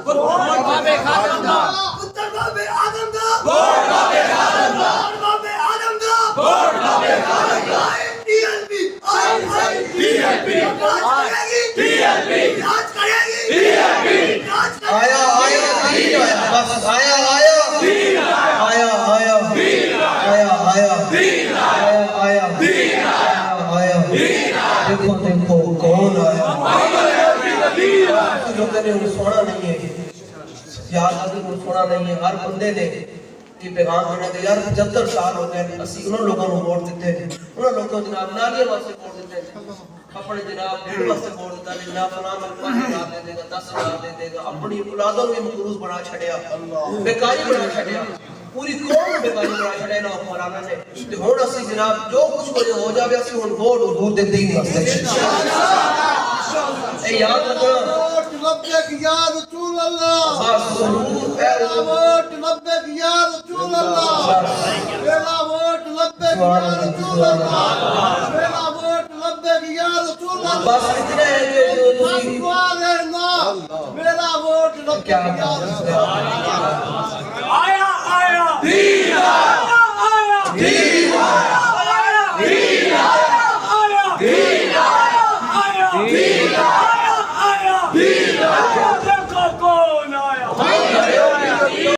बाबे खादम दा पुत्र बाबे आदम दा वोट बाबे खादम दा बाबे आदम दा वोट बाबे खादम दा टीएलपी टीएलपी टीएलपी राज करेगी टीएलपी आया आया तीन आया बस आया आया तीन आया आया आया आया आया तीन आया आया तीन आया देखो देखो कौन आया लोगों ने उन्हें सोना नहीं है यार उन्हें सोना नहीं है हर बंदे ने ये पैगाम देना कि यार 75 साल हो गए असि उन लोगों को वोट देते उन लोगों को जनाब नालियां वास्ते वोट देते अपने जनाब डेढ़ वास्ते वोट देता है जनाब फलां में 5,000 दे देगा 10,000 दे देगा अपनी औलादों को मकरूज बना छड़या बेकारी बना छड़या पूरी कौम बेकारी बना छड़या ना मौलाना ने ते हुन असि जनाब जो कुछ हो जावे असि हुन वोट हुजूर देते ही इंशाअल्लाह ए याद रखना वोट लब्बैक या रसूल अल्लाह वोट लब्बैक या रसूल अल्लाह मेरा वोट लब्बैक या रसूल अल्लाह मेरा वोट लब्बैक या रसूल अल्लाह बस इतना है जो मेरा वोट लब्बैक या रसूल अल्लाह